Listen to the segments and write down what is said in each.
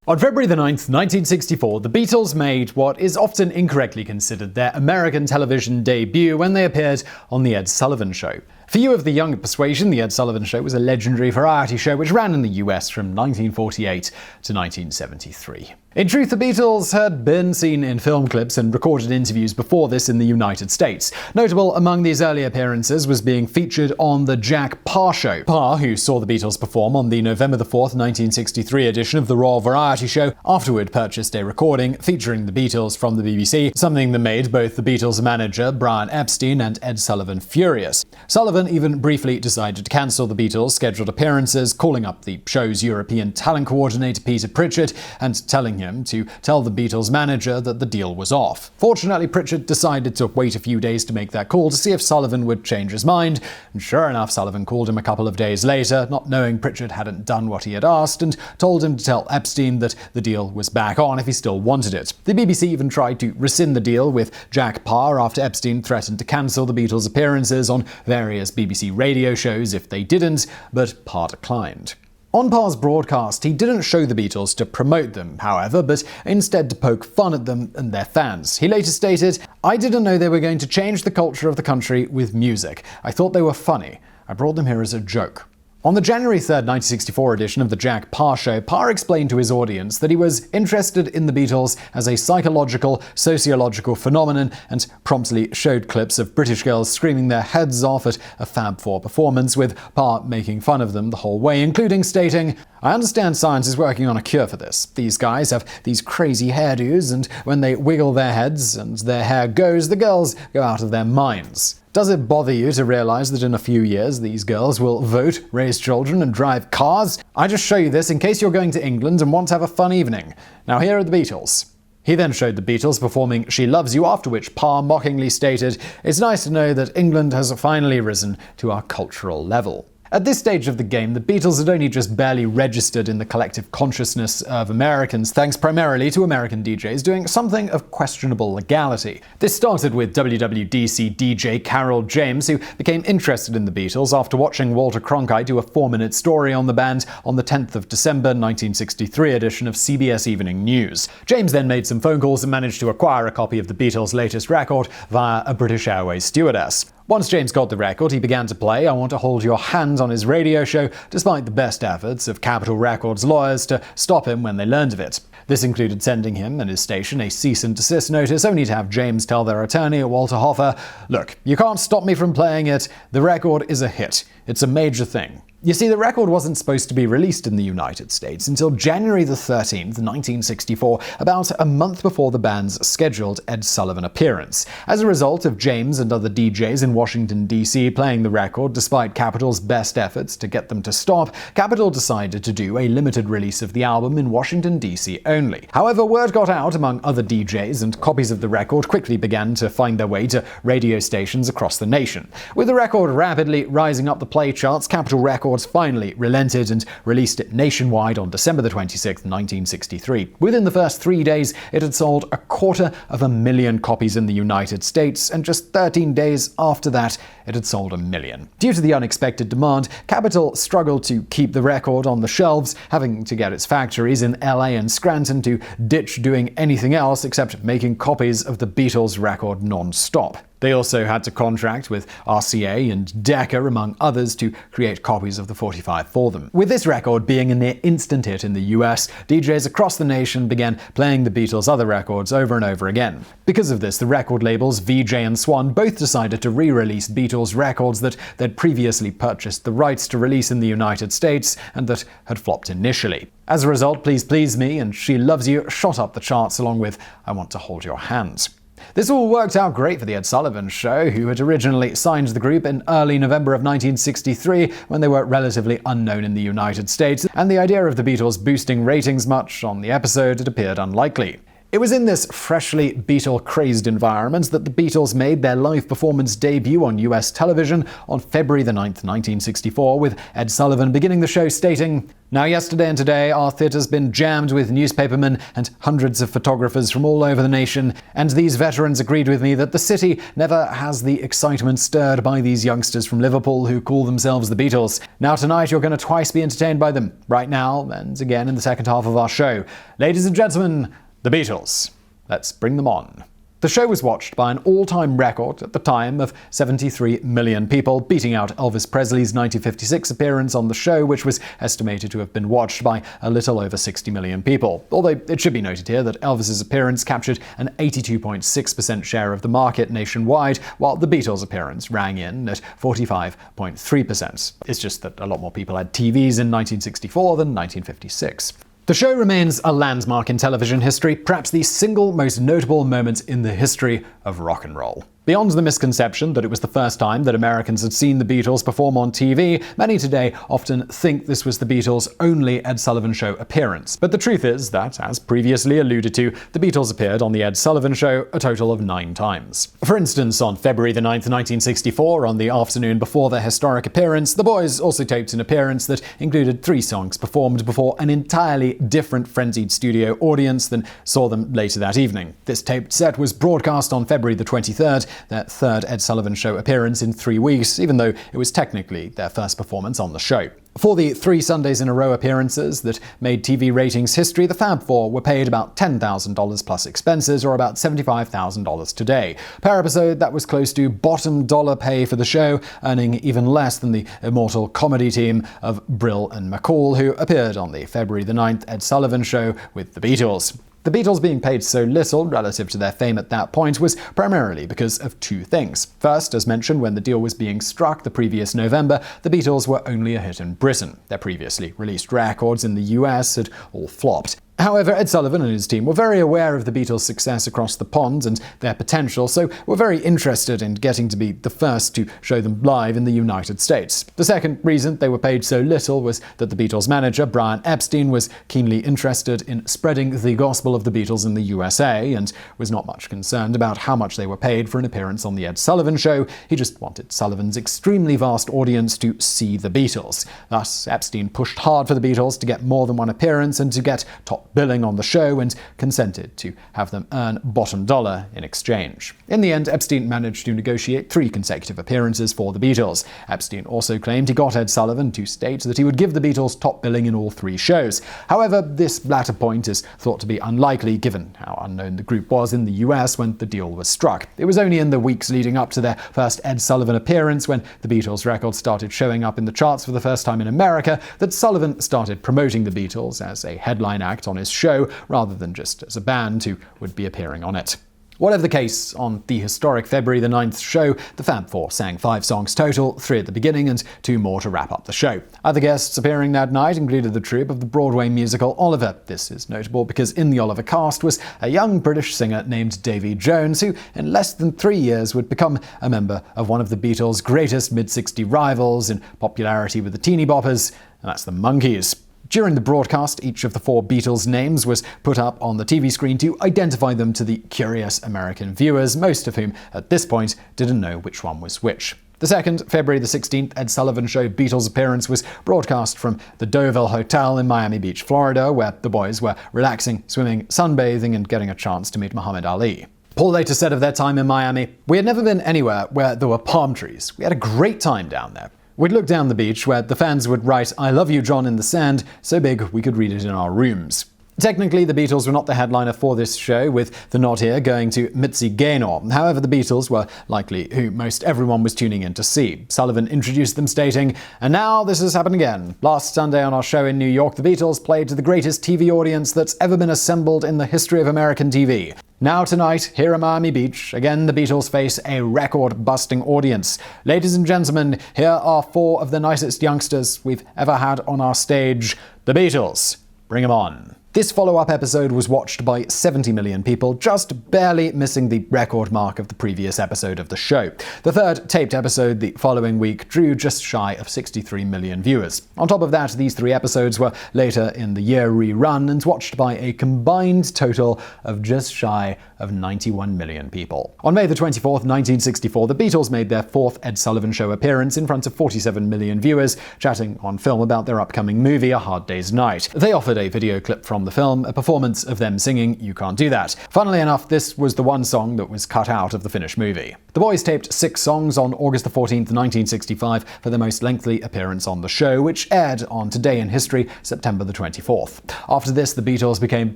On February 9th, 1964, the Beatles made what is often incorrectly considered their American television debut when they appeared on The Ed Sullivan Show. For you of the younger persuasion, The Ed Sullivan Show was a legendary variety show which ran in the US from 1948 to 1973. In truth, the Beatles had been seen in film clips and recorded interviews before this in the United States. Notable among these early appearances was being featured on the Jack Paar Show. Paar, who saw the Beatles perform on the November 4th, 1963 edition of the Raw Variety Show, afterward purchased a recording featuring the Beatles from the BBC, something that made both the Beatles' manager, Brian Epstein, and Ed Sullivan furious. Sullivan even briefly decided to cancel the Beatles' scheduled appearances, calling up the show's European talent coordinator Peter Pritchard and telling him to tell the Beatles' manager that the deal was off. Fortunately, Pritchard decided to wait a few days to make that call to see if Sullivan would change his mind, and sure enough, Sullivan called him a couple of days later, not knowing Pritchard hadn't done what he had asked, and told him to tell Epstein that the deal was back on if he still wanted it. The BBC even tried to rescind the deal with Jack Paar after Epstein threatened to cancel the Beatles' appearances on various BBC radio shows if they didn't, but Paar declined. On Parr's broadcast, he didn't show the Beatles to promote them, however, but instead to poke fun at them and their fans. He later stated, "I didn't know they were going to change the culture of the country with music. I thought they were funny. I brought them here as a joke." On the January 3rd, 1964 edition of the Jack Paar Show, Paar explained to his audience that he was interested in the Beatles as a psychological, sociological phenomenon, and promptly showed clips of British girls screaming their heads off at a Fab Four performance, with Paar making fun of them the whole way, including stating, "I understand science is working on a cure for this. These guys have these crazy hairdos, and when they wiggle their heads and their hair goes, the girls go out of their minds. Does it bother you to realize that in a few years these girls will vote, raise children, and drive cars? I just show you this in case you're going to England and want to have a fun evening. Now here are the Beatles." He then showed the Beatles performing She Loves You, after which Paar mockingly stated, "It's nice to know that England has finally risen to our cultural level." At this stage of the game, the Beatles had only just barely registered in the collective consciousness of Americans, thanks primarily to American DJs doing something of questionable legality. This started with WWDC DJ Carol James, who became interested in the Beatles after watching Walter Cronkite do a 4-minute story on the band on the 10th of December 1963 edition of CBS Evening News. James then made some phone calls and managed to acquire a copy of the Beatles' latest record via a British Airways stewardess. Once James got the record, he began to play I Want to Hold Your Hand on his radio show, despite the best efforts of Capitol Records lawyers to stop him when they learned of it. This included sending him and his station a cease and desist notice, only to have James tell their attorney, Walter Hoffer, "Look, you can't stop me from playing it. The record is a hit. It's a major thing." You see, the record wasn't supposed to be released in the United States until January 13th, 1964, about a month before the band's scheduled Ed Sullivan appearance. As a result of James and other DJs in Washington, D.C. playing the record despite Capitol's best efforts to get them to stop, Capitol decided to do a limited release of the album in Washington, D.C. only. However, word got out among other DJs, and copies of the record quickly began to find their way to radio stations across the nation. With the record rapidly rising up the play charts, Capitol Records finally relented and released it nationwide on December 26, 1963. Within the first 3 days, it had sold 250,000 copies in the United States, and just 13 days after that, it had sold 1 million. Due to the unexpected demand, Capitol struggled to keep the record on the shelves, having to get its factories in LA and Scranton to ditch doing anything else except making copies of the Beatles record non-stop. They also had to contract with RCA and Decca, among others, to create copies of the 45 for them. With this record being a near instant hit in the US, DJs across the nation began playing the Beatles' other records over and over again. Because of this, the record labels VJ and Swan both decided to re-release Beatles records that they'd previously purchased the rights to release in the United States and that had flopped initially. As a result, Please Please Me and She Loves You shot up the charts along with I Want to Hold Your Hand. This all worked out great for the Ed Sullivan Show, who had originally signed the group in early November of 1963 when they were relatively unknown in the United States, and the idea of the Beatles boosting ratings much on the episode had appeared unlikely. It was in this freshly Beatle-crazed environment that the Beatles made their live performance debut on US television on February 9, 1964, with Ed Sullivan beginning the show stating, "Now yesterday and today our theatre's been jammed with newspapermen and hundreds of photographers from all over the nation, and these veterans agreed with me that the city never has the excitement stirred by these youngsters from Liverpool who call themselves the Beatles. Now tonight you're going to twice be entertained by them, right now and again in the second half of our show. Ladies and gentlemen, the Beatles. Let's bring them on." The show was watched by an all-time record at the time of 73 million people, beating out Elvis Presley's 1956 appearance on the show, which was estimated to have been watched by a little over 60 million people. Although it should be noted here that Elvis's appearance captured an 82.6% share of the market nationwide, while the Beatles' appearance rang in at 45.3%. It's just that a lot more people had TVs in 1964 than 1956. The show remains a landmark in television history, perhaps the single most notable moment in the history of rock and roll. Beyond the misconception that it was the first time that Americans had seen the Beatles perform on TV, many today often think this was the Beatles' only Ed Sullivan Show appearance. But the truth is that, as previously alluded to, the Beatles appeared on the Ed Sullivan Show a total of 9 times. For instance, on February 9, 1964, on the afternoon before their historic appearance, the boys also taped an appearance that included 3 songs performed before an entirely different frenzied studio audience than saw them later that evening. This taped set was broadcast on February 23rd, their third Ed Sullivan Show appearance in 3 weeks, even though it was technically their first performance on the show. For the 3 Sundays in a row appearances that made TV ratings history, the Fab Four were paid about $10,000 plus expenses, or about $75,000 today. Per episode, that was close to bottom dollar pay for the show, earning even less than the immortal comedy team of Brill and McCall, who appeared on the February 9th Ed Sullivan Show with the Beatles. The Beatles being paid so little relative to their fame at that point was primarily because of 2 things. First, as mentioned, when the deal was being struck the previous November, the Beatles were only a hit in Britain. Their previously released records in the US had all flopped. However, Ed Sullivan and his team were very aware of the Beatles' success across the pond and their potential, so were very interested in getting to be the first to show them live in the United States. The second reason they were paid so little was that the Beatles' manager, Brian Epstein, was keenly interested in spreading the gospel of the Beatles in the USA and was not much concerned about how much they were paid for an appearance on the Ed Sullivan Show. He just wanted Sullivan's extremely vast audience to see the Beatles. Thus, Epstein pushed hard for the Beatles to get more than one appearance and to get top billing on the show, and consented to have them earn bottom dollar in exchange. In the end, Epstein managed to negotiate 3 consecutive appearances for the Beatles. Epstein also claimed he got Ed Sullivan to state that he would give the Beatles top billing in all 3 shows. However, this latter point is thought to be unlikely given how unknown the group was in the US when the deal was struck. It was only in the weeks leading up to their first Ed Sullivan appearance, when the Beatles record started showing up in the charts for the first time in America, that Sullivan started promoting the Beatles as a headline act on his show, rather than just as a band who would be appearing on it. Whatever the case, on the historic February 9th show, the Fab Four sang 5 songs total, 3 at the beginning and 2 more to wrap up the show. Other guests appearing that night included the troupe of the Broadway musical Oliver. This is notable because in the Oliver cast was a young British singer named Davy Jones, who in less than 3 years would become a member of one of the Beatles' greatest mid-60 rivals in popularity with the teeny boppers, and that's the Monkees. During the broadcast, each of the 4 Beatles' names was put up on the TV screen to identify them to the curious American viewers, most of whom at this point didn't know which one was which. The second, February 16th Ed Sullivan Show Beatles appearance was broadcast from the Deauville Hotel in Miami Beach, Florida, where the boys were relaxing, swimming, sunbathing, and getting a chance to meet Muhammad Ali. Paul later said of their time in Miami, "We had never been anywhere where there were palm trees. We had a great time down there. We'd look down the beach where the fans would write 'I love you, John' in the sand, so big we could read it in our rooms." Technically, the Beatles were not the headliner for this show, with the nod here going to Mitzi Gaynor. However, the Beatles were likely who most everyone was tuning in to see. Sullivan introduced them stating, "And now this has happened again. Last Sunday on our show in New York, the Beatles played to the greatest TV audience that's ever been assembled in the history of American TV. Now tonight, here at Miami Beach, again the Beatles face a record-busting audience. Ladies and gentlemen, here are 4 of the nicest youngsters we've ever had on our stage. The Beatles. Bring 'em on." This follow-up episode was watched by 70 million people, just barely missing the record mark of the previous episode of the show. The third taped episode the following week drew just shy of 63 million viewers. On top of that, these 3 episodes were later in the year rerun and watched by a combined total of just shy of 91 million people. On May the 24th, 1964, the Beatles made their 4th Ed Sullivan Show appearance in front of 47 million viewers, chatting on film about their upcoming movie, A Hard Day's Night. They offered a video clip from the film, a performance of them singing You Can't Do That. Funnily enough, this was the one song that was cut out of the finished movie. The boys taped 6 songs on August 14, 1965 for their most lengthy appearance on the show, which aired on Today in History, September the 24th. After this, the Beatles became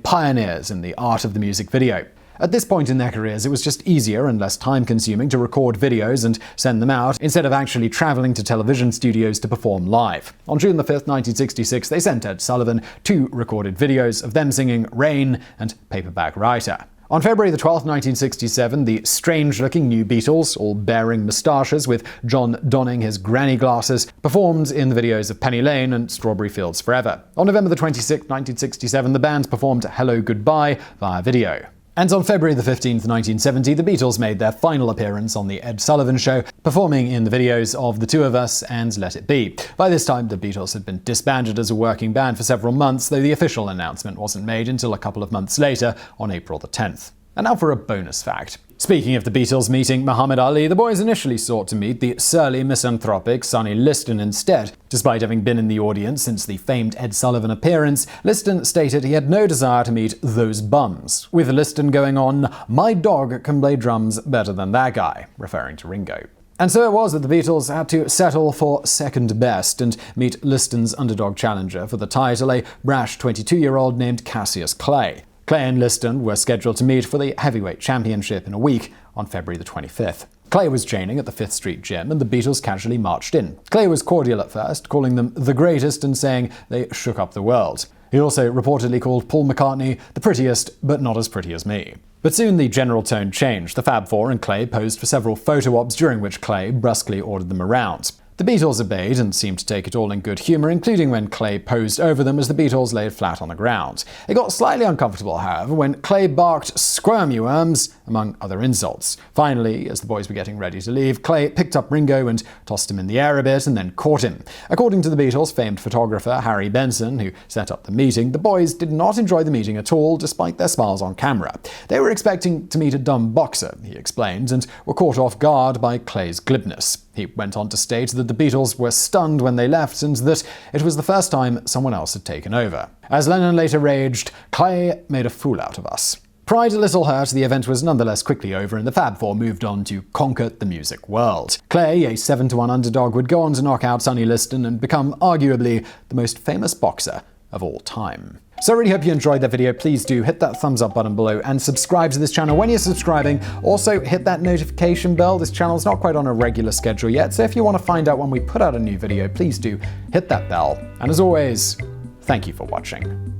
pioneers in the art of the music video. At this point in their careers, it was just easier and less time-consuming to record videos and send them out, instead of actually traveling to television studios to perform live. On June 5, 1966, they sent Ed Sullivan 2 recorded videos of them singing Rain and Paperback Writer. On February 12, 1967, the strange-looking new Beatles, all bearing moustaches with John donning his granny glasses, performed in the videos of Penny Lane and Strawberry Fields Forever. On November 26, 1967, the band performed Hello Goodbye via video. And on February 15, 1970, the Beatles made their final appearance on The Ed Sullivan Show, performing in the videos of The Two of Us and Let It Be. By this time, the Beatles had been disbanded as a working band for several months, though the official announcement wasn't made until a couple of months later, on April 10th. And now for a bonus fact. Speaking of the Beatles meeting Muhammad Ali, the boys initially sought to meet the surly, misanthropic Sonny Liston instead. Despite having been in the audience since the famed Ed Sullivan appearance, Liston stated he had no desire to meet those bums, with Liston going on, "My dog can play drums better than that guy," referring to Ringo. And so it was that the Beatles had to settle for second best and meet Liston's underdog challenger for the title, a brash 22-year-old named Cassius Clay. Clay and Liston were scheduled to meet for the heavyweight championship in a week on February 25th. Clay was training at the 5th Street Gym and the Beatles casually marched in. Clay was cordial at first, calling them the greatest and saying they shook up the world. He also reportedly called Paul McCartney the prettiest, but not as pretty as me. But soon the general tone changed. The Fab Four and Clay posed for several photo ops during which Clay brusquely ordered them around. The Beatles obeyed and seemed to take it all in good humor, including when Clay posed over them as the Beatles laid flat on the ground. It got slightly uncomfortable, however, when Clay barked, "Squirm, you worms," among other insults. Finally, as the boys were getting ready to leave, Clay picked up Ringo and tossed him in the air a bit and then caught him. According to the Beatles' famed photographer Harry Benson, who set up the meeting, the boys did not enjoy the meeting at all, despite their smiles on camera. They were expecting to meet a dumb boxer, he explained, and were caught off guard by Clay's glibness. He went on to state that the Beatles were stunned when they left and that it was the first time someone else had taken over. As Lennon later raged, "Clay made a fool out of us." Pride a little hurt, the event was nonetheless quickly over and the Fab Four moved on to conquer the music world. Clay, a 7-1 underdog, would go on to knock out Sonny Liston and become arguably the most famous boxer of all time. So I really hope you enjoyed that video. Please do hit that thumbs up button below and subscribe to this channel when you're subscribing. Also hit that notification bell. This channel's not quite on a regular schedule yet, so if you want to find out when we put out a new video, please do hit that bell. And as always, thank you for watching.